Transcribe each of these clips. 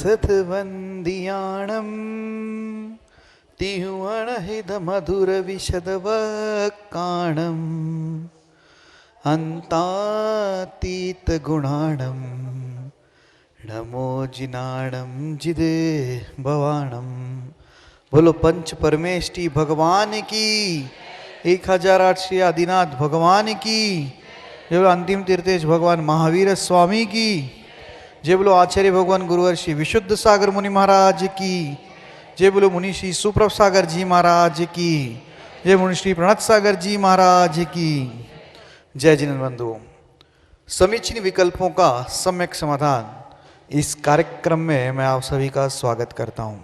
सतवंदियाणं तिहुअणहिद मधुर विशदवक्काणम् अन्तातीत गुणाणं नमो जिनाणं जिदे भवाणं। बोलो पंच परमेष्टि भगवान की 1008 श्री आदिनाथ भगवान की जय। बोलो अंतिम तीर्थेश भगवान महावीर स्वामी की जय। बोलो आचार्य भगवान गुरुवर श्री विशुद्ध सागर मुनि महाराज की जय। बोलो मुनि श्री सुप्रभ सागर जी महाराज की जय। मुनि श्री प्रणत सागर जी महाराज की जय। जिन बंधुओं, समीचीन विकल्पों का सम्यक समाधान इस कार्यक्रम में मैं आप सभी का स्वागत करता हूं।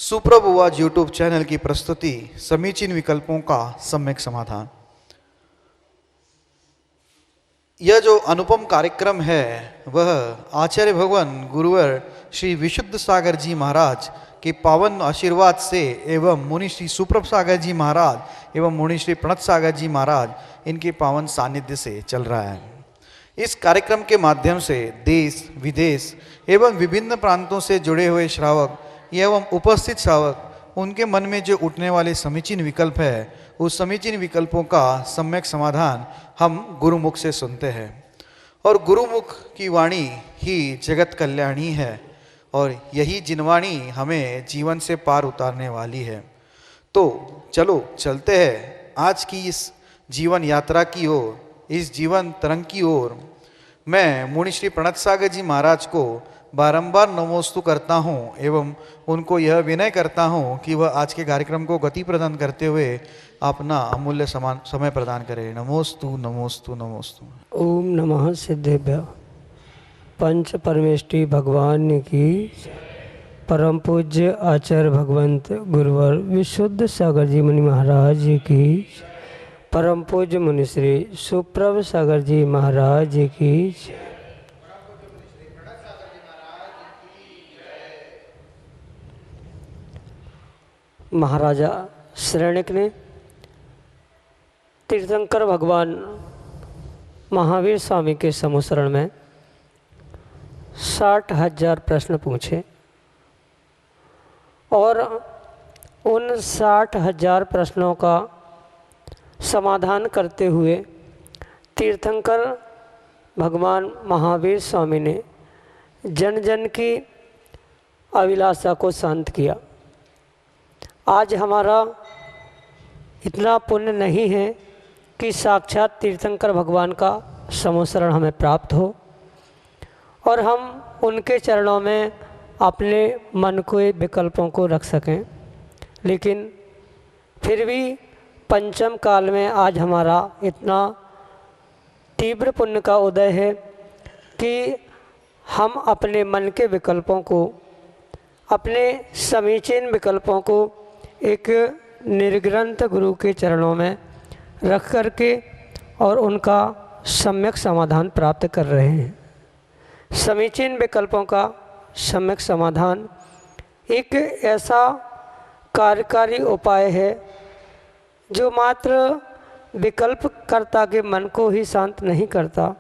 सुप्रभ आवाज यूट्यूब चैनल की प्रस्तुति समीचीन विकल्पों का सम्यक समाधान। यह जो अनुपम कार्यक्रम है वह आचार्य भगवान गुरुवर श्री विशुद्ध सागर जी महाराज के पावन आशीर्वाद से एवं मुनि श्री सुप्रभ सागर जी महाराज एवं मुनि श्री प्रणत सागर जी महाराज इनके पावन सानिध्य से चल रहा है। इस कार्यक्रम के माध्यम से देश विदेश एवं विभिन्न प्रांतों से जुड़े हुए श्रावक एवं उपस्थित श्रावक उनके मन में जो उठने वाले समीचीन विकल्प है उस समीचीन विकल्पों का सम्यक समाधान हम गुरुमुख से सुनते हैं। और गुरुमुख की वाणी ही जगत कल्याणी है और यही जिनवाणी हमें जीवन से पार उतारने वाली है। तो चलो चलते हैं आज की इस जीवन यात्रा की ओर, इस जीवन तरंग की ओर। मैं मुनि श्री प्रणत सागर जी महाराज को बारंबार नमोस्तु करता हूँ एवं उनको यह विनय करता हूँ कि वह आज के कार्यक्रम को गति प्रदान करते हुए अपना अमूल्य समय प्रदान करें। नमोस्तु नमोस्तु नमोस्तु। ओम नमः सिद्धेभ्य। पंच परमेष्टि भगवान की परम पूज्य आचार्य भगवंत गुरुवर विशुद्ध सागर जी मुनि महाराज की, परम पूज्य मुनि श्री सुप्रभ सागर जी महाराज की। महाराजा श्रेणिक ने तीर्थंकर भगवान महावीर स्वामी के समुसरण में 60,000 प्रश्न पूछे और उन 60,000 प्रश्नों का समाधान करते हुए तीर्थंकर भगवान महावीर स्वामी ने जन जन की अभिलाषा को शांत किया। आज हमारा इतना पुण्य नहीं है कि साक्षात तीर्थंकर भगवान का समुसरण हमें प्राप्त हो और हम उनके चरणों में अपने मन के विकल्पों को रख सकें, लेकिन फिर भी पंचम काल में आज हमारा इतना तीव्र पुण्य का उदय है कि हम अपने मन के विकल्पों को, अपने समीचीन विकल्पों को एक निर्ग्रंथ गुरु के चरणों में रख करके और उनका सम्यक समाधान प्राप्त कर रहे हैं। समीचीन विकल्पों का सम्यक समाधान एक ऐसा कार्यकारी उपाय है जो मात्र विकल्प कर्ता के मन को ही शांत नहीं करता,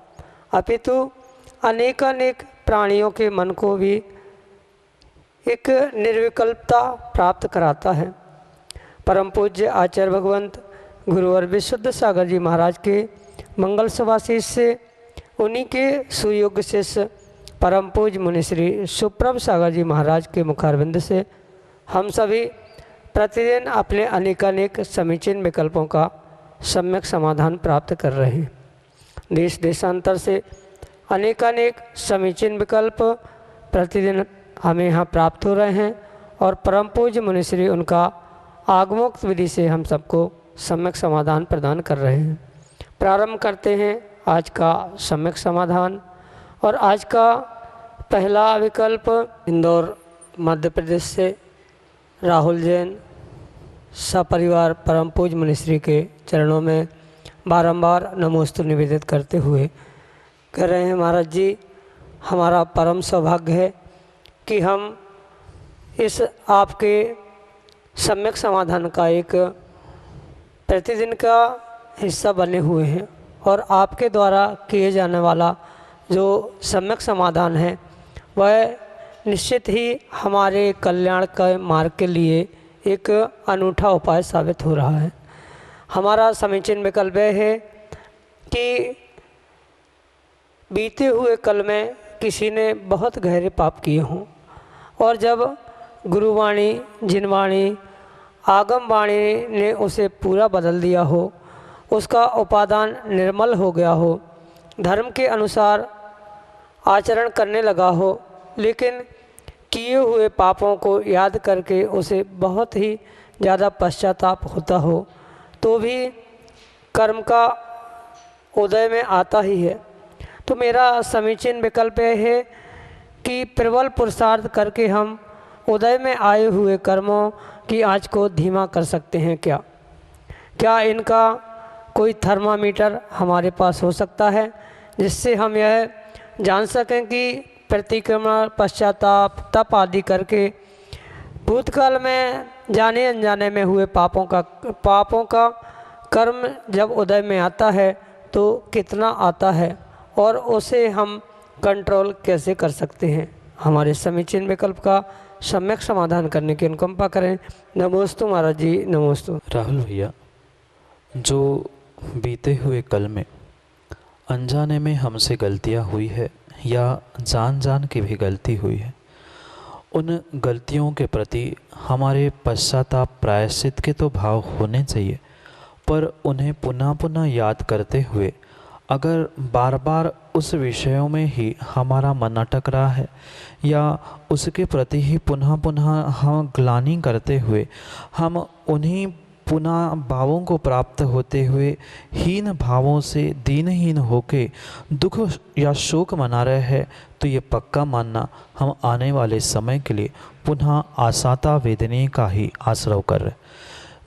अपितु अनेकानेक प्राणियों के मन को भी एक निर्विकल्पता प्राप्त कराता है। परम पूज्य आचार्य भगवंत गुरुवर विशुद्ध सागर जी महाराज के मंगल सभाशीष से उन्हीं के सुयोग्य शिष्य परम पूज्य मुनि श्री सुप्रभ सागर जी महाराज के मुखारविंद से हम सभी प्रतिदिन अपने अनेकानेक समीचीन विकल्पों का सम्यक समाधान प्राप्त कर रहे हैं। देश देशांतर से अनेकानेक समीचीन विकल्प प्रतिदिन हमें यहाँ प्राप्त हो रहे हैं और परम पूज्य मुनि श्री उनका आगमोक्त विधि से हम सबको सम्यक समाधान प्रदान कर रहे हैं। प्रारंभ करते हैं आज का सम्यक समाधान। और आज का पहला विकल्प इंदौर मध्य प्रदेश से राहुल जैन सपरिवार परम पूज्य मुनिश्री के चरणों में बारंबार नमोस्तु निवेदित करते हुए कह रहे हैं, महाराज जी हमारा परम सौभाग्य है कि हम इस आपके सम्यक समाधान का एक प्रतिदिन का हिस्सा बने हुए हैं और आपके द्वारा किए जाने वाला जो सम्यक समाधान है वह निश्चित ही हमारे कल्याण के मार्ग के लिए एक अनूठा उपाय साबित हो रहा है। हमारा समीचीन विकल्प यह है कि बीते हुए कल में किसी ने बहुत गहरे पाप किए हों और जब गुरुवाणी, जिनवाणी, आगमवाणी ने उसे पूरा बदल दिया हो, उसका उपादान निर्मल हो गया हो, धर्म के अनुसार आचरण करने लगा हो, लेकिन किए हुए पापों को याद करके उसे बहुत ही ज़्यादा पश्चाताप होता हो, तो भी कर्म का उदय में आता ही है। तो मेरा समीचीन विकल्प यह है कि प्रबल पुरुषार्थ करके हम उदय में आए हुए कर्मों की आँच को धीमा कर सकते हैं। क्या इनका कोई थर्मामीटर हमारे पास हो सकता है जिससे हम यह जान सकें कि प्रतिक्रमण, पश्चाताप, तप आदि करके भूतकाल में जाने अनजाने में हुए पापों का कर्म जब उदय में आता है तो कितना आता है और उसे हम कंट्रोल कैसे कर सकते हैं। हमारे समीचीन विकल्प का सम्यक समाधान करने की अनुकंपा करें। नमोस्तु महाराज जी, नमोस्तु। राहुल भैया, जो बीते हुए कल में अनजाने में हमसे गलतियां हुई है या जान के भी गलती हुई है, उन गलतियों के प्रति हमारे पश्चाताप, प्रायश्चित के तो भाव होने चाहिए, पर उन्हें पुनः पुनः याद करते हुए अगर बार बार उस विषयों में ही हमारा मन अटक रहा है या उसके प्रति ही पुनः पुनः हम ग्लानि करते हुए हम उन्हीं पुनः भावों को प्राप्त होते हुए हीन भावों से दीनहीन होके दुख या शोक मना रहे हैं, तो ये पक्का मानना हम आने वाले समय के लिए पुनः आसाता वेदनीय का ही आश्रय कर रहे।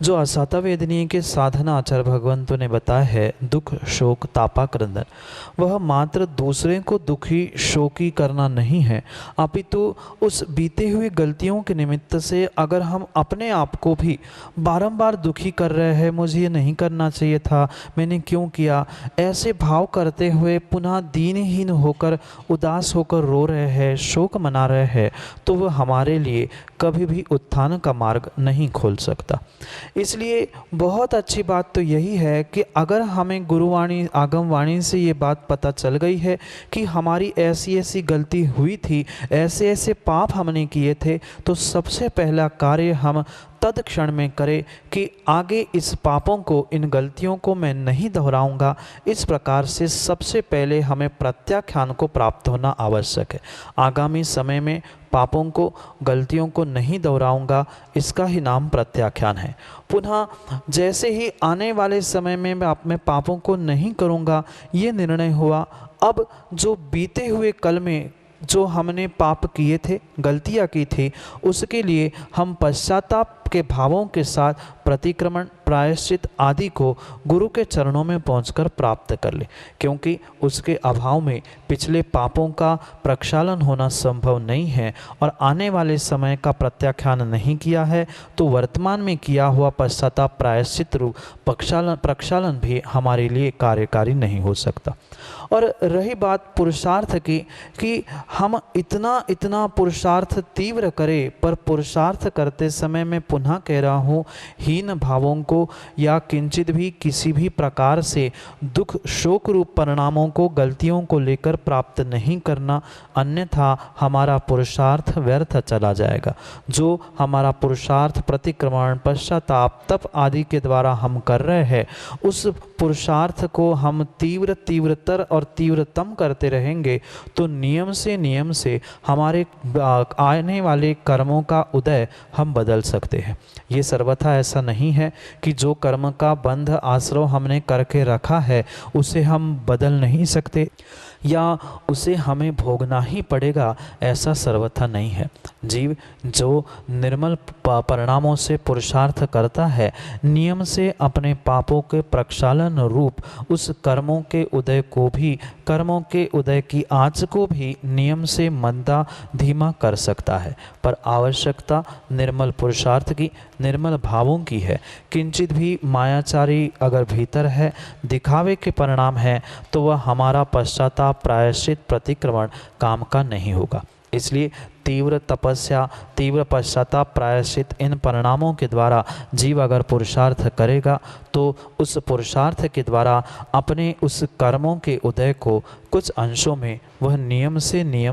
जो आसाता वेदनीय के साधन आचार्य भगवंतों ने बताया है, दुख शोक तापा क्रंदन, वह मात्र दूसरे को दुखी शोकी करना नहीं है, अपितु उस बीते हुए गलतियों के निमित्त से अगर हम अपने आप को भी बारंबार दुखी कर रहे हैं, मुझे ये नहीं करना चाहिए था, मैंने क्यों किया, ऐसे भाव करते हुए पुनः दीनहीन होकर उदास होकर रो रहे हैं, शोक मना रहे हैं, तो वह हमारे लिए कभी भी उत्थान का मार्ग नहीं खोल सकता। इसलिए बहुत अच्छी बात तो यही है कि अगर हमें गुरुवाणी, आगमवाणी से ये बात पता चल गई है कि हमारी ऐसी ऐसी गलती हुई थी, ऐसे ऐसे पाप हमने किए थे, तो सबसे पहला कार्य हम तत्क्षण में करें कि आगे इस पापों को, इन गलतियों को मैं नहीं दोहराऊंगा। इस प्रकार से सबसे पहले हमें प्रत्याख्यान को प्राप्त होना आवश्यक है। आगामी समय में पापों को, गलतियों को नहीं दोहराऊंगा, इसका ही नाम प्रत्याख्यान है। पुनः जैसे ही आने वाले समय में मैं पापों को नहीं करूंगा, ये निर्णय हुआ, अब जो बीते हुए कल में जो हमने पाप किए थे, गलतियां की थी, उसके लिए हम पश्चाताप के भावों के साथ प्रतिक्रमण, प्रायश्चित आदि को गुरु के चरणों में पहुंचकर प्राप्त कर ले, क्योंकि उसके अभाव में पिछले पापों का प्रक्षालन होना संभव नहीं है और आने वाले समय का प्रत्याख्यान नहीं किया है तो वर्तमान में किया हुआ पश्चाताप, प्रायश्चित रूप प्रक्षालन भी हमारे लिए कार्यकारी नहीं हो सकता। और रही बात पुरुषार्थ की कि हम इतना पुरुषार्थ तीव्र करें, पर पुरुषार्थ करते समय मैं पुनः कह रहा हूँ, हीन भावों को या किंचित भी किसी भी प्रकार से दुख शोक रूप परिणामों को, गलतियों को लेकर प्राप्त नहीं करना, अन्यथा हमारा पुरुषार्थ व्यर्थ चला जाएगा। जो हमारा पुरुषार्थ प्रतिक्रमण, पश्चाताप, तप आदि के द्वारा हम कर रहे हैं, उस पुरुषार्थ को हम तीव्रतर और तीव्रतम करते रहेंगे तो नियम से हमारे आने वाले कर्मों का उदय हम बदल सकते हैं। ये सर्वथा ऐसा नहीं है कि जो कर्म का बंध आश्रय हमने करके रखा है उसे हम बदल नहीं सकते या उसे हमें भोगना ही पड़ेगा, ऐसा सर्वथा नहीं है। जीव जो निर्मल परिणामों से पुरुषार्थ करता है, नियम से अपने पापों के प्रक्षालन रूप उस कर्मों के उदय को भी, कर्मों के उदय की आँच को भी नियम से मंदा धीमा कर सकता है। पर आवश्यकता निर्मल पुरुषार्थ की, निर्मल भावों की है। किंचित भी मायाचारी अगर भीतर है, दिखावे के परिणाम है, तो वह हमारा पश्चाताप, प्रायश्चित, प्रतिक्रमण काम का नहीं होगा। इसलिए तीव्र तपस्या, तीव्र पश्चाताप, प्रायश्चित, इन परिणामों के द्वारा जीव अगर पुरुषार्थ करेगा तो उस पुरुषार्थ के द्वारा अपने उस कर्मों के उदय को कुछ अंशों में वह नियम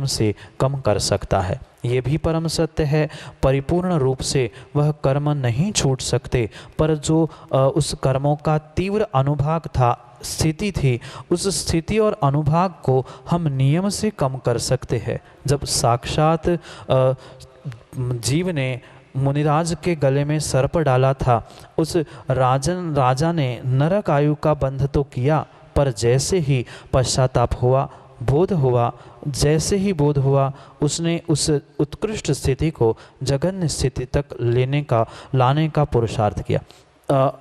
से कम कर सकता है। ये भी परम सत्य है, परिपूर्ण रूप से वह कर्म नहीं छूट सकते, पर जो उस कर्मों का तीव्र अनुभाग था, स्थिति थी, उस स्थिति और अनुभाग को हम नियम से कम कर सकते हैं। जब साक्षात जीव ने मुनिराज के गले में सर्प डाला था, उस राजा ने नरक आयु का बंध तो किया, पर जैसे ही पश्चाताप हुआ, बोध हुआ, जैसे ही बोध हुआ, उसने उस उत्कृष्ट स्थिति को जघन्य स्थिति तक लाने का पुरुषार्थ किया।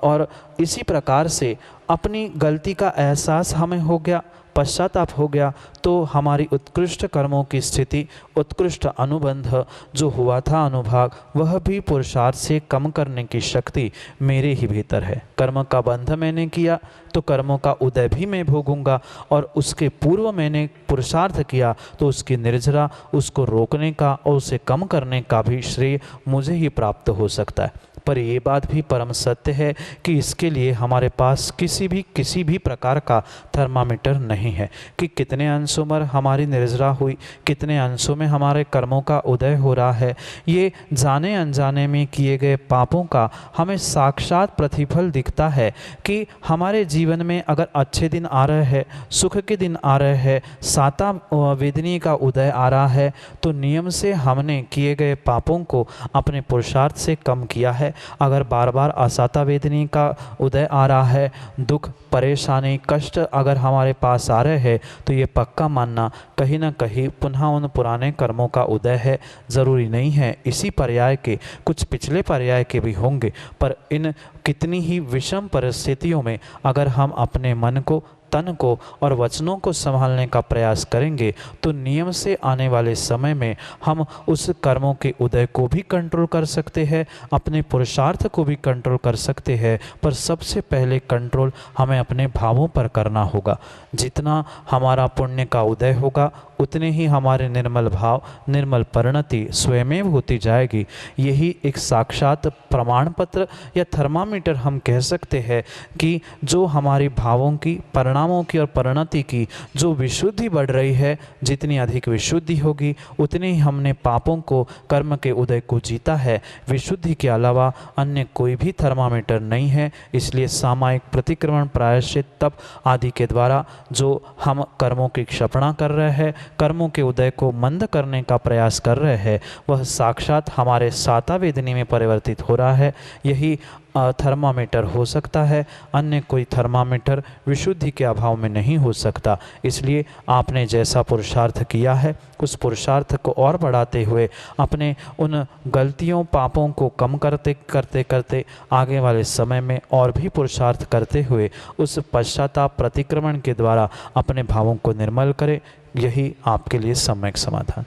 और इसी प्रकार से अपनी गलती का एहसास हमें हो गया, पश्चाताप हो गया, तो हमारी उत्कृष्ट कर्मों की स्थिति, उत्कृष्ट अनुबंध जो हुआ था अनुभाग, वह भी पुरुषार्थ से कम करने की शक्ति मेरे ही भीतर है। कर्म का बंध मैंने किया तो कर्मों का उदय भी मैं भोगूंगा, और उसके पूर्व मैंने पुरुषार्थ किया तो उसकी निर्जरा, उसको रोकने का और उसे कम करने का भी श्रेय मुझे ही प्राप्त हो सकता है। पर ये बात भी परम सत्य है कि इसके लिए हमारे पास किसी भी प्रकार का थर्मामीटर नहीं है कि कितने अंशों में हमारी निर्जरा हुई, कितने अंशों में हमारे कर्मों का उदय हो रहा है। ये जाने अनजाने में किए गए पापों का हमें साक्षात प्रतिफल दिखता है कि हमारे जीवन में अगर अच्छे दिन आ रहे हैं, सुख के दिन आ रहे हैं, साता वेदनी का उदय आ रहा है, तो नियम से हमने किए गए पापों को अपने पुरुषार्थ से कम किया है। अगर बार बार असाता वेदनी का उदय आ रहा है, दुख, परेशानी, कष्ट अगर हमारे पास आ रहे हैं, तो ये पक्का मानना कहीं ना कहीं पुनः उन पुराने कर्मों का उदय है। ज़रूरी नहीं है इसी पर्याय के, कुछ पिछले पर्याय के भी होंगे, पर इन कितनी ही विषम परिस्थितियों में अगर हम अपने मन को, तन को और वचनों को संभालने का प्रयास करेंगे तो नियम से आने वाले समय में हम उस कर्मों के उदय को भी कंट्रोल कर सकते हैं, अपने पुरुषार्थ को भी कंट्रोल कर सकते हैं। पर सबसे पहले कंट्रोल हमें अपने भावों पर करना होगा। जितना हमारा पुण्य का उदय होगा, उतने ही हमारे निर्मल भाव, निर्मल परिणति स्वयमेव होती जाएगी। यही एक साक्षात प्रमाण पत्र या थर्मामीटर हम कह सकते हैं कि जो हमारी भावों की, परिणामों की और परिणति की जो विशुद्धि बढ़ रही है, जितनी अधिक विशुद्धि होगी उतनी ही हमने पापों को, कर्म के उदय को जीता है। विशुद्धि के अलावा अन्य कोई भी थर्मामीटर नहीं है। इसलिए सामायिक प्रतिक्रमण, प्रायश्चित, तप आदि के द्वारा जो हम कर्मों की क्षपणा कर रहे हैं, कर्मों के उदय को मंद करने का प्रयास कर रहे हैं, वह साक्षात हमारे साता वेदनी में परिवर्तित हो रहा है। यही थर्मामीटर हो सकता है, अन्य कोई थर्मामीटर विशुद्धि के अभाव में नहीं हो सकता। इसलिए आपने जैसा पुरुषार्थ किया है, उस पुरुषार्थ को और बढ़ाते हुए अपने उन गलतियों, पापों को कम करते करते करते आगे वाले समय में और भी पुरुषार्थ करते हुए उस पश्चाताप प्रतिक्रमण के द्वारा अपने भावों को निर्मल करें। यही आपके लिए सम्यक समाधान।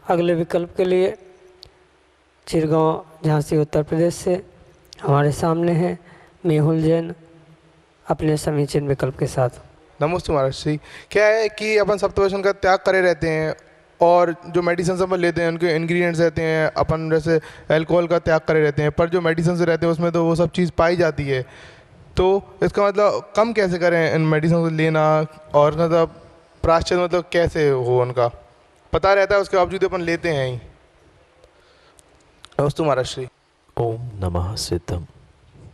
अगले विकल्प के लिए चिरगांव, झांसी, उत्तर प्रदेश से हमारे सामने हैं मेहुल जैन अपने समीचीन विकल्प के साथ। नमस्ते महाराज जी। क्या है कि अपन सप्तव्यसन का त्याग करे रहते हैं और जो मेडिसिन अपन लेते हैं उनके इंग्रेडिएंट्स रहते हैं, अपन जैसे अल्कोहल का त्याग करे रहते हैं, पर जो मेडिसिन रहते हैं उसमें तो वो सब चीज़ पाई जाती है। तो इसका मतलब कम कैसे करें इन मेडिसिन को लेना, और मतलब प्राश्चित मतलब कैसे हो, उनका पता रहता है उसके बावजूद अपन लेते हैं ही। नमस्ते महाराज श्री। ओम नमः सिद्धम।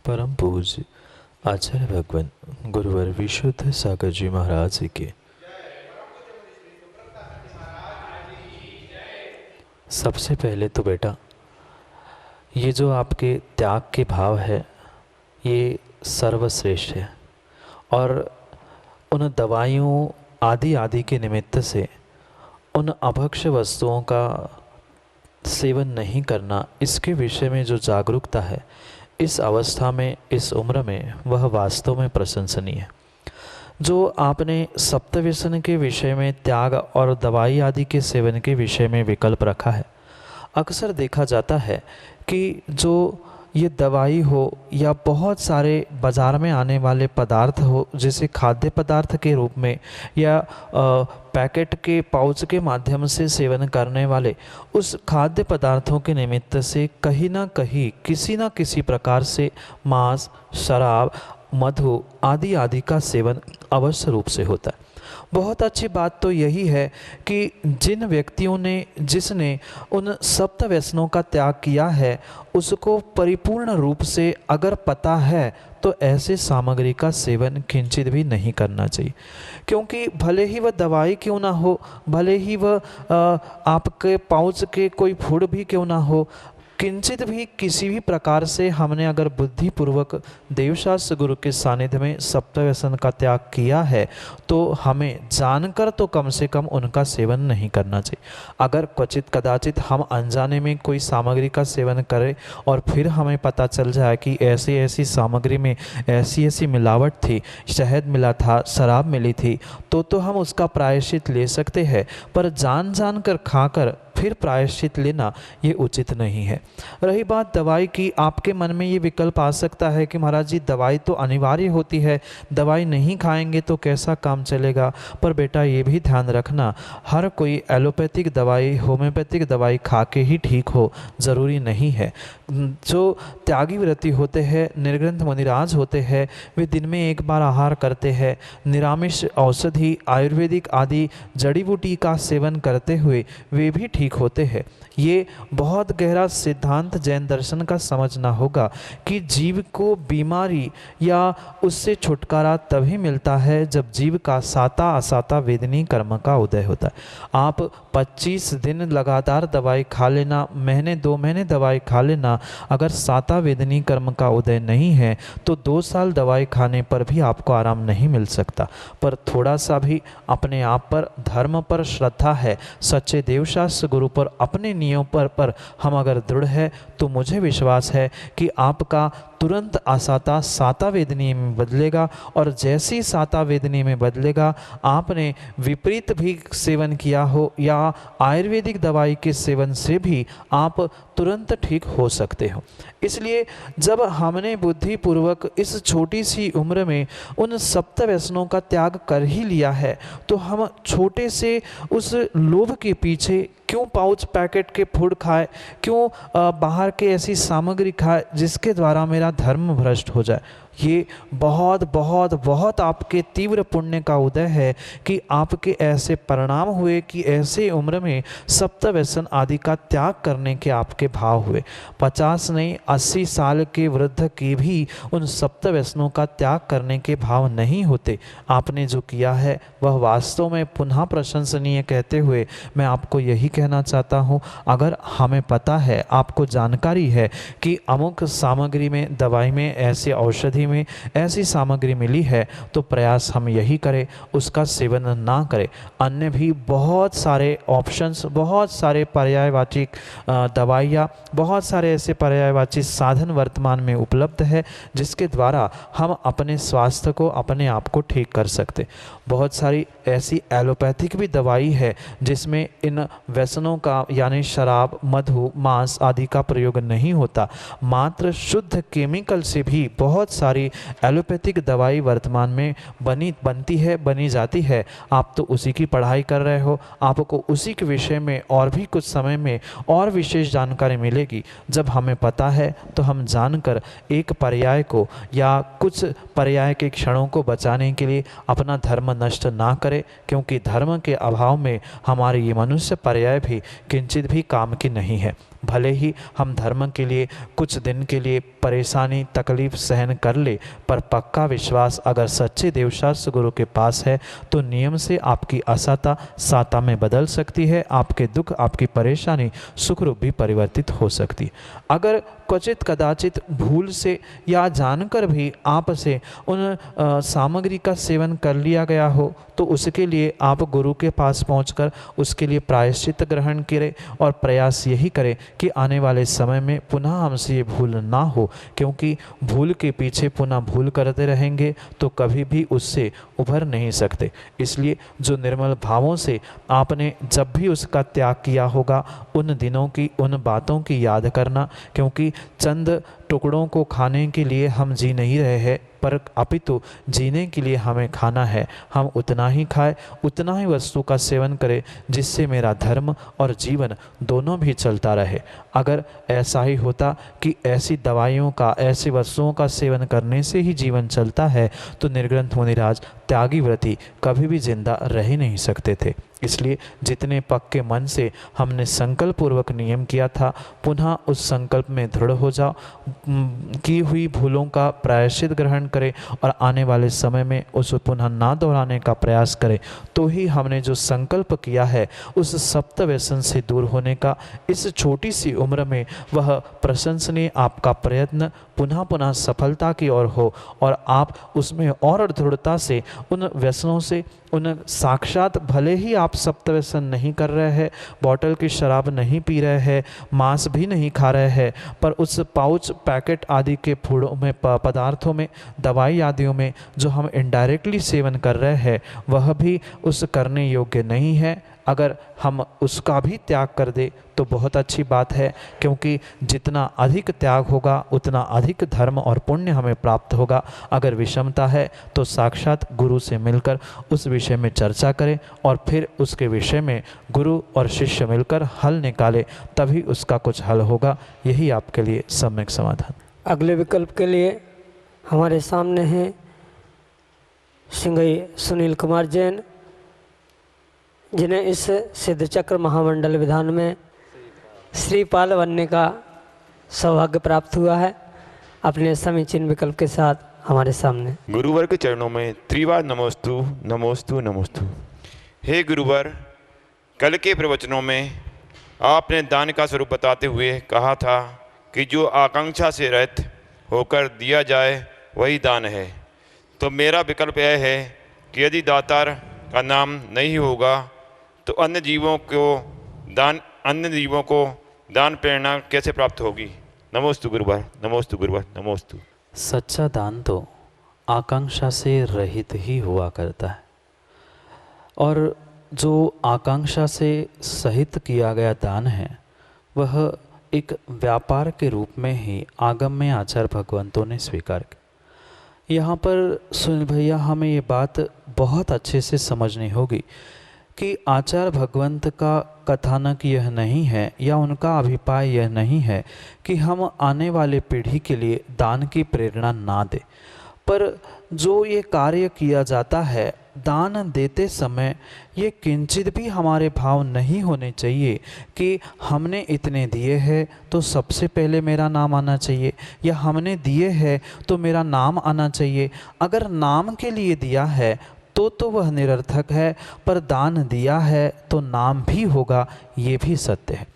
परम पूज्य आचार्य भगवान गुरुवर विशुद्ध सागर जी महाराज जी के सबसे पहले तो बेटा, ये जो आपके त्याग के भाव है ये सर्वश्रेष्ठ है, और उन दवाइयों आदि के निमित्त से उन अभक्ष्य वस्तुओं का सेवन नहीं करना, इसके विषय में जो जागरूकता है इस अवस्था में, इस उम्र में, वह वास्तव में प्रशंसनीय है। जो आपने सप्तव्यसन के विषय में त्याग और दवाई आदि के सेवन के विषय में विकल्प रखा है, अक्सर देखा जाता है कि जो ये दवाई हो या बहुत सारे बाज़ार में आने वाले पदार्थ हो, जैसे खाद्य पदार्थ के रूप में या पैकेट के पाउच के माध्यम से सेवन करने वाले उस खाद्य पदार्थों के निमित्त से कहीं ना कहीं किसी न किसी प्रकार से मांस, शराब, मधु आदि आदि का सेवन अवश्य रूप से होता है। बहुत अच्छी बात तो यही है कि जिन व्यक्तियों ने जिसने उन सप्त व्यसनों का त्याग किया है उसको परिपूर्ण रूप से अगर पता है तो ऐसे सामग्री का सेवन किंचित भी नहीं करना चाहिए, क्योंकि भले ही वह दवाई क्यों ना हो, भले ही वह आपके पाउच के कोई फूड भी क्यों ना हो, किंचित भी किसी भी प्रकार से हमने अगर बुद्धिपूर्वक देवशास्त्र गुरु के सानिध्य में सप्त व्यसन का त्याग किया है तो हमें जानकर तो कम से कम उनका सेवन नहीं करना चाहिए। अगर क्वचित कदाचित हम अनजाने में कोई सामग्री का सेवन करें और फिर हमें पता चल जाए कि ऐसी ऐसी सामग्री में ऐसी ऐसी मिलावट थी, शहद मिला था, शराब मिली थी, तो हम उसका प्रायश्चित ले सकते हैं, पर जान कर खाकर फिर प्रायश्चित लेना ये उचित नहीं है। रही बात दवाई की, आपके मन में ये विकल्प आ सकता है कि महाराज जी दवाई तो अनिवार्य होती है, दवाई नहीं खाएंगे तो कैसा काम चलेगा। पर बेटा ये भी ध्यान रखना, हर कोई एलोपैथिक दवाई, होम्योपैथिक दवाई खा के ही ठीक हो ज़रूरी नहीं है। जो त्यागी व्रती होते हैं, निर्ग्रंथ मुनिराज होते हैं, वे दिन में एक बार आहार करते हैं, निरामिष औषधि आयुर्वेदिक आदि जड़ी बूटी का सेवन करते हुए वे भी ठीक होते हैं। ये बहुत गहरा सिद्धांत जैन दर्शन का समझना होगा कि जीव को बीमारी या उससे छुटकारा तभी मिलता है जब जीव का साता असाता वेदनी कर्म का उदय होता है। आप 25 दिन लगातार दवाई खा लेना, महीने 2 महीने दवाई खा लेना, अगर साता वेदनी कर्म का उदय नहीं है तो 2 साल दवाई खाने पर भी आपको आराम नहीं मिल सकता। पर थोड़ा सा भी अपने आप पर, धर्म पर श्रद्धा है, सच्चे देवशास्त्र गुरु पर, अपने नियम पर हम अगर दृढ़ है तो मुझे विश्वास है कि आपका तुरंत आसाता साता वेदनी में बदलेगा। और जैसी साता वेदनी में बदलेगा, आपने विपरीत भी सेवन किया हो या आयुर्वेदिक दवाई के सेवन से भी आप तुरंत ठीक हो सकते हो। इसलिए जब हमने बुद्धिपूर्वक इस छोटी सी उम्र में उन सप्त व्यसनों का त्याग कर ही लिया है तो हम छोटे से उस लोभ के पीछे क्यों पाउच पैकेट के फूड खाए, क्यों बाहर के ऐसी सामग्री खाए जिसके द्वारा मेरा धर्म भ्रष्ट हो जाए। ये बहुत बहुत बहुत आपके तीव्र पुण्य का उदय है कि आपके ऐसे परिणाम हुए कि ऐसे उम्र में सप्त व्यसन आदि का त्याग करने के आपके भाव हुए। 50 नहीं 80 साल के वृद्ध के भी उन सप्त व्यसनों का त्याग करने के भाव नहीं होते। आपने जो किया है वह वास्तव में पुनः प्रशंसनीय कहते हुए मैं आपको यही कहना चाहता हूँ, अगर हमें पता है, आपको जानकारी है कि अमुक सामग्री में, दवाई में, ऐसे औषधि में ऐसी सामग्री मिली है तो प्रयास हम यही करें उसका सेवन ना करें। अन्य भी बहुत सारे ऑप्शंस, बहुत सारे पर्यायवाची दवाइयाँ, बहुत सारे ऐसे पर्यायवाची साधन वर्तमान में उपलब्ध है जिसके द्वारा हम अपने स्वास्थ्य को, अपने आप को ठीक कर सकते। बहुत सारी ऐसी एलोपैथिक भी दवाई है जिसमें इन व्यसनों का यानी शराब, मधु, मांस आदि का प्रयोग नहीं होता। मात्र शुद्ध केमिकल से भी बहुत सारी एलोपैथिक दवाई वर्तमान में बनी जाती है। आप तो उसी की पढ़ाई कर रहे हो, आपको उसी के विषय में और भी कुछ समय में और विशेष जानकारी मिलेगी। जब हमें पता है तो हम जानकर एक पर्याय को या कुछ पर्याय के क्षणों को बचाने के लिए अपना धर्म नष्ट ना करें, क्योंकि धर्म के अभाव में हमारी ये मनुष्य पर्याय भी किंचित भी काम की नहीं है। भले ही हम धर्म के लिए कुछ दिन के लिए परेशानी, तकलीफ सहन कर ले, पर पक्का विश्वास अगर सच्चे देवशास्त्र गुरु के पास है तो नियम से आपकी असाता साता में बदल सकती है, आपके दुख, आपकी परेशानी सुख रूप भी परिवर्तित हो सकती है। अगर क्वचित कदाचित भूल से या जानकर भी आपसे उन सामग्री का सेवन कर लिया गया हो तो उसके लिए आप गुरु के पास पहुंचकर उसके लिए प्रायश्चित ग्रहण करें और प्रयास यही करें कि आने वाले समय में पुनः हमसे ये भूल ना हो, क्योंकि भूल के पीछे पुनः भूल करते रहेंगे तो कभी भी उससे उभर नहीं सकते। इसलिए जो निर्मल भावों से आपने जब भी उसका त्याग किया होगा उन दिनों की, उन बातों की याद करना, क्योंकि चंद टुकड़ों को खाने के लिए हम जी नहीं रहे हैं, पर अपितु जीने के लिए हमें खाना है। हम उतना ही खाएं, उतना ही वस्तु का सेवन करें जिससे मेरा धर्म और जीवन दोनों भी चलता रहे। अगर ऐसा ही होता कि ऐसी दवाइयों का, ऐसी वस्तुओं का सेवन करने से ही जीवन चलता है, तो निर्ग्रंथ मुनिराज त्यागी व्रती कभी भी जिंदा रह ही नहीं सकते थे। इसलिए जितने पक्के मन से हमने संकल्प पूर्वक नियम किया था, पुनः उस संकल्प में दृढ़ हो जाओ, की हुई भूलों का प्रायश्चित ग्रहण करें और आने वाले समय में उसे पुनः ना दोहराने का प्रयास करें, तो ही हमने जो संकल्प किया है उस सप्त व्यसन से दूर होने का, इस छोटी सी उम्र में वह प्रशंसनीय आपका प्रयत्न पुनः पुनः सफलता की ओर हो और आप उसमें और दृढ़ता से उन व्यसनों से, उन साक्षात भले ही आप सप्त व्यसन नहीं कर रहे हैं, बॉटल की शराब नहीं पी रहे हैं, मांस भी नहीं खा रहे हैं, पर उस पाउच पैकेट आदि के फूडों में, पदार्थों में, दवाई आदियों में जो हम इनडायरेक्टली सेवन कर रहे हैं वह भी उस करने योग्य नहीं है। अगर हम उसका भी त्याग कर दे तो बहुत अच्छी बात है, क्योंकि जितना अधिक त्याग होगा उतना अधिक धर्म और पुण्य हमें प्राप्त होगा। अगर विषमता है तो साक्षात गुरु से मिलकर उस विषय में चर्चा करें और फिर उसके विषय में गुरु और शिष्य मिलकर हल निकाले, तभी उसका कुछ हल होगा। यही आपके लिए सम्यक समाधान। अगले विकल्प के लिए हमारे सामने हैं सिंघई सुनील कुमार जैन, जिन्हें इस सिद्ध चक्र महामंडल विधान में श्रीपाल बनने का सौभाग्य प्राप्त हुआ है। अपने समीचीन विकल्प के साथ हमारे सामने। गुरुवर के चरणों में त्रिवार नमोस्तु नमोस्तु नमोस्तु। हे गुरुवर, कल के प्रवचनों में आपने दान का स्वरूप बताते हुए कहा था कि जो आकांक्षा से रहित होकर दिया जाए वही दान है। तो मेरा विकल्प यह है कि यदि दातार का नाम नहीं होगा तो अन्य जीवों को दान प्रेरणा कैसे प्राप्त होगी। नमोस्तु गुरुवर, नमोस्तु गुरुवर, नमोस्तु। सच्चा दान तो आकांक्षा से रहित ही हुआ करता है, और जो आकांक्षा से सहित किया गया दान है वह एक व्यापार के रूप में ही आगम में आचार्य भगवंतों ने स्वीकार किया। यहाँ पर सुनील भैया हमें ये बात बहुत अच्छे से समझनी होगी कि आचार्य भगवंत का कथानक यह नहीं है या उनका अभिप्राय यह नहीं है कि हम आने वाले पीढ़ी के लिए दान की प्रेरणा ना दें, पर जो ये कार्य किया जाता है दान देते समय ये किंचित भी हमारे भाव नहीं होने चाहिए कि हमने इतने दिए हैं तो सबसे पहले मेरा नाम आना चाहिए, या हमने दिए हैं तो मेरा नाम आना चाहिए। अगर नाम के लिए दिया है तो वह निरर्थक है, पर दान दिया है तो नाम भी होगा, ये भी सत्य है।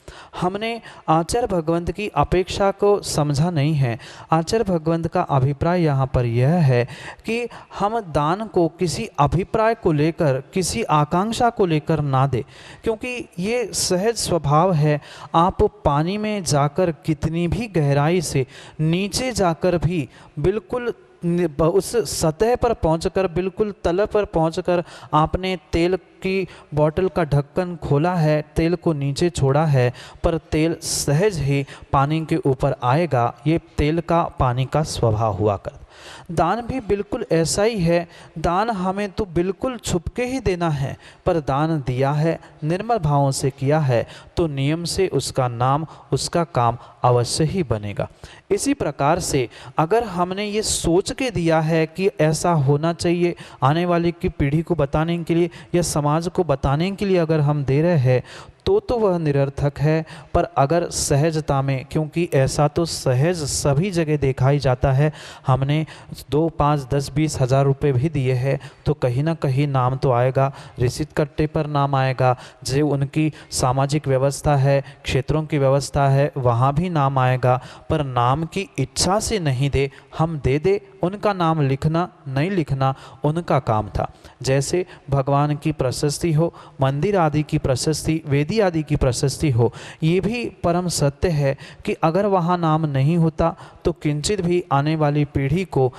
हमने आचार्य भगवंत की अपेक्षा को समझा नहीं है। आचार्य भगवंत का अभिप्राय यहाँ पर यह है कि हम दान को किसी अभिप्राय को लेकर, किसी आकांक्षा को लेकर ना दे, क्योंकि ये सहज स्वभाव है। आप पानी में जाकर कितनी भी गहराई से नीचे जाकर भी बिल्कुल उस सतह पर पहुंचकर, बिल्कुल तल पर पहुंचकर आपने तेल की बोतल का ढक्कन खोला है, तेल को नीचे छोड़ा है, पर तेल सहज ही पानी के ऊपर आएगा। ये तेल का, पानी का स्वभाव हुआ कर। दान भी बिल्कुल ऐसा ही है। दान हमें तो बिल्कुल छुपके ही देना है, पर दान दिया है, निर्मल भावों से किया है, तो नियम से उसका नाम, उसका काम अवश्य ही बनेगा। इसी प्रकार से अगर हमने ये सोच के दिया है कि ऐसा होना चाहिए, आने वाली की पीढ़ी को बताने के लिए या समाज को बताने के लिए अगर हम दे रहे हैं तो वह निरर्थक है। पर अगर सहजता में, क्योंकि ऐसा तो सहज सभी जगह देखा ही जाता है, हमने 2, 5, 10, 20 हज़ार रुपये भी दिए हैं तो कहीं ना कहीं नाम तो आएगा, रिसीट कट्टे पर नाम आएगा, जो उनकी सामाजिक व्यवस्था है, क्षेत्रों की व्यवस्था है, वहाँ भी नाम आएगा। पर नाम की इच्छा से नहीं दे, हम दे उनका नाम लिखना नहीं लिखना उनका काम था। जैसे भगवान की प्रशस्ति हो, मंदिर आदि की प्रशस्ति, वेदी आदि की प्रशस्ति हो, ये भी परम सत्य है कि अगर वहाँ नाम नहीं होता तो किंचित भी आने वाली पीढ़ी को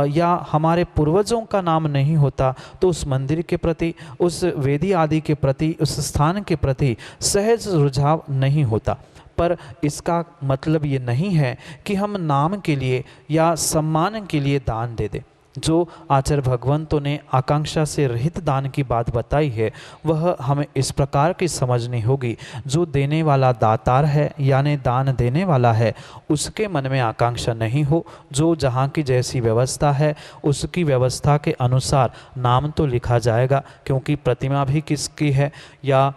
या हमारे पूर्वजों का नाम नहीं होता तो उस मंदिर के प्रति, उस वेदी आदि के प्रति, उस स्थान के प्रति सहज रुझाव नहीं होता। पर इसका मतलब ये नहीं है कि हम नाम के लिए या सम्मान के लिए दान दे दें। जो आचार्य भगवंतों ने आकांक्षा से रहित दान की बात बताई है वह हमें इस प्रकार की समझनी होगी, जो देने वाला दातार है यानी दान देने वाला है उसके मन में आकांक्षा नहीं हो, जो जहाँ की जैसी व्यवस्था है उसकी व्यवस्था के अनुसार नाम तो लिखा जाएगा, क्योंकि प्रतिमा भी किसकी है या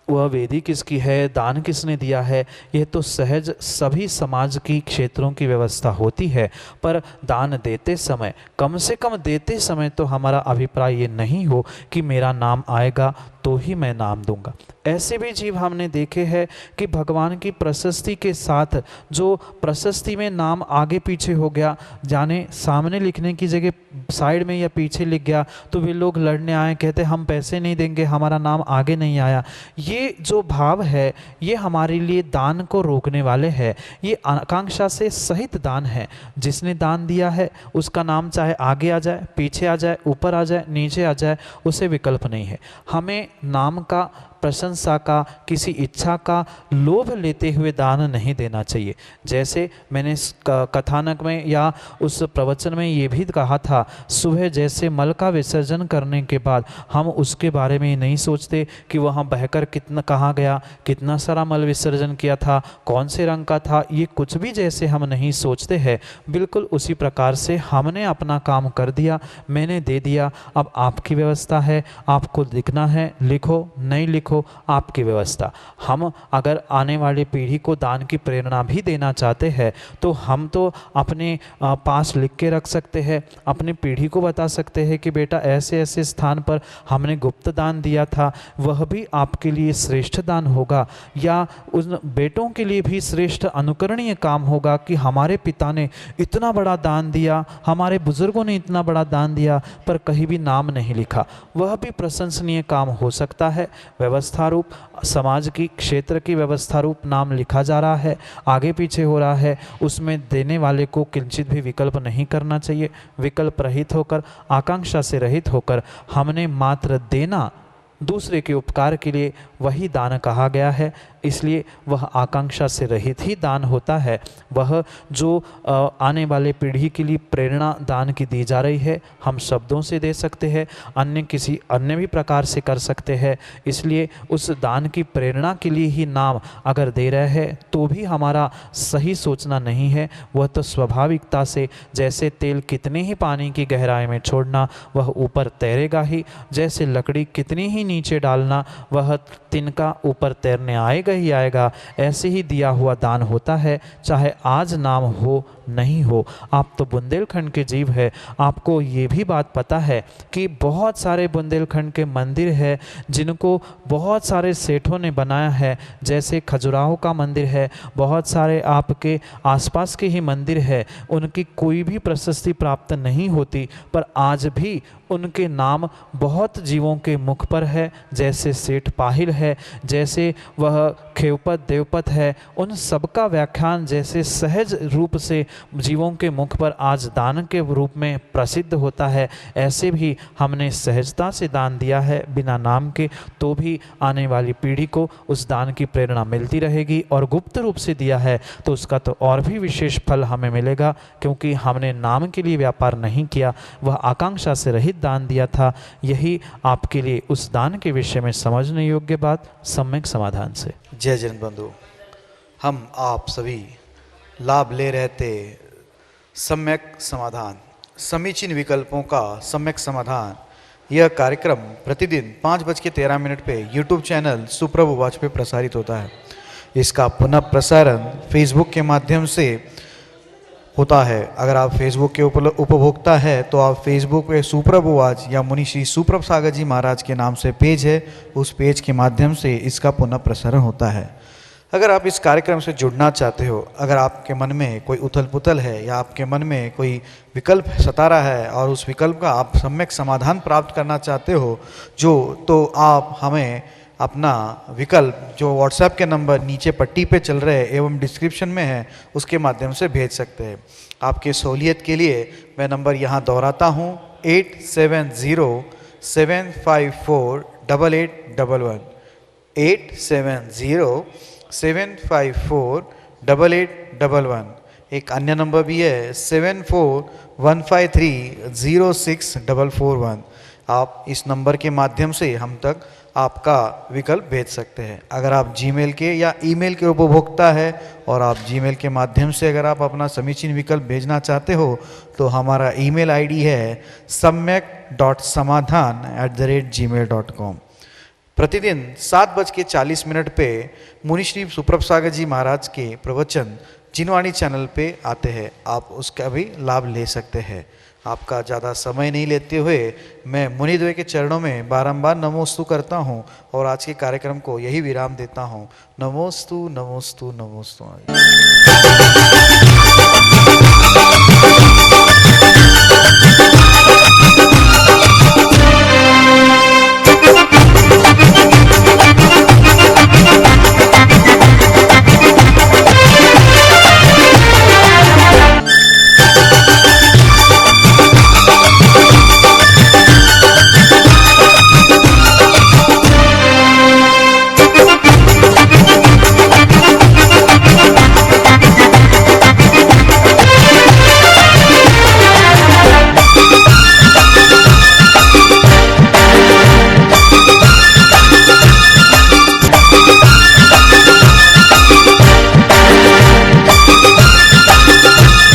वह वेदी किसकी है, दान किसने दिया है, यह तो सहज सभी समाज की क्षेत्रों की व्यवस्था होती है। पर दान देते समय कम से कम देते समय तो हमारा अभिप्राय ये नहीं हो कि मेरा नाम आएगा तो ही मैं नाम दूंगा। ऐसे भी जीव हमने देखे हैं कि भगवान की प्रशस्ति के साथ जो प्रशस्ति में नाम आगे पीछे हो गया, जाने सामने लिखने की जगह साइड में या पीछे लिख गया, तो वे लोग लड़ने आए, कहते हम पैसे नहीं देंगे, हमारा नाम आगे नहीं आया। ये जो भाव है ये हमारे लिए दान को रोकने वाले हैं। ये आकांक्षा से सहित दान है। जिसने दान दिया है उसका नाम चाहे आगे आ जाए, पीछे आ जाए, ऊपर आ जाए, नीचे आ जाए, उसे विकल्प नहीं है। हमें नाम का, प्रशंसा का, किसी इच्छा का लोभ लेते हुए दान नहीं देना चाहिए। जैसे मैंने इस कथानक में या उस प्रवचन में ये भी कहा था, सुबह जैसे मल का विसर्जन करने के बाद हम उसके बारे में नहीं सोचते कि वहाँ बहकर कितना कहाँ गया, कितना सारा मल विसर्जन किया था, कौन से रंग का था, ये कुछ भी जैसे हम नहीं सोचते हैं, बिल्कुल उसी प्रकार से हमने अपना काम कर दिया, मैंने दे दिया, अब आपकी व्यवस्था है, आपको लिखना है लिखो, नहीं लिखो आपकी व्यवस्था। हम अगर आने वाली पीढ़ी को दान की प्रेरणा भी देना चाहते हैं तो हम तो अपने पास लिख के रख सकते हैं, अपनी पीढ़ी को बता सकते हैं कि बेटा ऐसे ऐसे स्थान पर हमने गुप्त दान दिया था, वह भी आपके लिए श्रेष्ठ दान होगा, या उन बेटों के लिए भी श्रेष्ठ अनुकरणीय काम होगा कि हमारे पिता ने इतना बड़ा दान दिया, हमारे बुजुर्गों ने इतना बड़ा दान दिया, पर कहीं भी नाम नहीं लिखा, वह भी प्रशंसनीय काम हो सकता है। व्यवस्था रूप समाज की, क्षेत्र की व्यवस्था रूप नाम लिखा जा रहा है, आगे पीछे हो रहा है, उसमें देने वाले को किंचित भी विकल्प नहीं करना चाहिए। विकल्प रहित होकर, आकांक्षा से रहित होकर हमने मात्र देना, दूसरे के उपकार के लिए वही दान कहा गया है, इसलिए वह आकांक्षा से रहित ही दान होता है। वह जो आने वाले पीढ़ी के लिए प्रेरणा दान की दी जा रही है, हम शब्दों से दे सकते हैं, अन्य किसी अन्य भी प्रकार से कर सकते हैं। इसलिए उस दान की प्रेरणा के लिए ही नाम अगर दे रहे हैं तो भी हमारा सही सोचना नहीं है। वह तो स्वाभाविकता से, जैसे तेल कितने ही पानी की गहराई में छोड़ना वह ऊपर तैरेगा ही, जैसे लकड़ी कितनी ही नीचे डालना वह तिनका ऊपर तैरने आएगा ही आएगा, ऐसे ही दिया हुआ दान होता है, चाहे आज नाम हो नहीं हो। आप तो बुंदेलखंड के जीव है, आपको ये भी बात पता है कि बहुत सारे बुंदेलखंड के मंदिर है जिनको बहुत सारे सेठों ने बनाया है, जैसे खजुराहो का मंदिर है, बहुत सारे आपके आसपास के ही मंदिर है, उनकी कोई भी प्रशस्ति प्राप्त नहीं होती, पर आज भी उनके नाम बहुत जीवों के मुख पर है। जैसे सेठ पाहिल है, जैसे वह खेवपत देवपत है, उन सबका व्याख्यान जैसे सहज रूप से जीवों के मुख पर आज दान के रूप में प्रसिद्ध होता है, ऐसे भी हमने सहजता से दान दिया है बिना नाम के, तो भी आने वाली पीढ़ी को उस दान की प्रेरणा मिलती रहेगी। और गुप्त रूप से दिया है तो उसका तो और भी विशेष फल हमें मिलेगा, क्योंकि हमने नाम के लिए व्यापार नहीं किया, वह आकांक्षा से रहित दान दिया था। यही आपके लिए उस दान के विषय में समझने योग्य बात सम्यक समाधान से। जय जैन बंधु, हम आप सभी लाभ ले रहे थे सम्यक समाधान, समीचीन विकल्पों का सम्यक समाधान। यह कार्यक्रम प्रतिदिन 5:13 पे यूट्यूब चैनल सुप्रभु वाच पे प्रसारित होता है। इसका पुनः प्रसारण फेसबुक के माध्यम से होता है। अगर आप फेसबुक के उपभोक्ता है तो आप फेसबुक पे सुप्रभु वाच या मुनि श्री सुप्रभ सागर जी महाराज के नाम से पेज है, उस पेज के माध्यम से इसका पुनः प्रसारण होता है। अगर आप इस कार्यक्रम से जुड़ना चाहते हो, अगर आपके मन में कोई उथल पुथल है या आपके मन में कोई विकल्प सता रहा है और उस विकल्प का आप सम्यक समाधान प्राप्त करना चाहते हो तो आप हमें अपना विकल्प जो व्हाट्सएप के नंबर नीचे पट्टी पे चल रहे हैं एवं डिस्क्रिप्शन में है उसके माध्यम से भेज सकते हैं। आपके सहूलियत के लिए मैं नंबर यहाँ दोहराता हूँ 870-754-8811 870 748811। एक अन्य नंबर भी है 7415306441। आप इस नंबर के माध्यम से हम तक आपका विकल्प भेज सकते हैं। अगर आप जीमेल के या ईमेल के उपभोक्ता है और आप जीमेल के माध्यम से अगर आप अपना समीचीन विकल्प भेजना चाहते हो तो हमारा ईमेल आईडी है samyak.samadhan@gmail.com। प्रतिदिन 7:40 पे मुनि श्री सुप्रभ सागर जी महाराज के प्रवचन जिनवाणी चैनल पे आते हैं, आप उसका भी लाभ ले सकते हैं। आपका ज़्यादा समय नहीं लेते हुए मैं मुनिद्वय के चरणों में बारंबार नमोस्तु करता हूँ और आज के कार्यक्रम को यही विराम देता हूँ। नमोस्तु नमोस्तु नमोस्तु।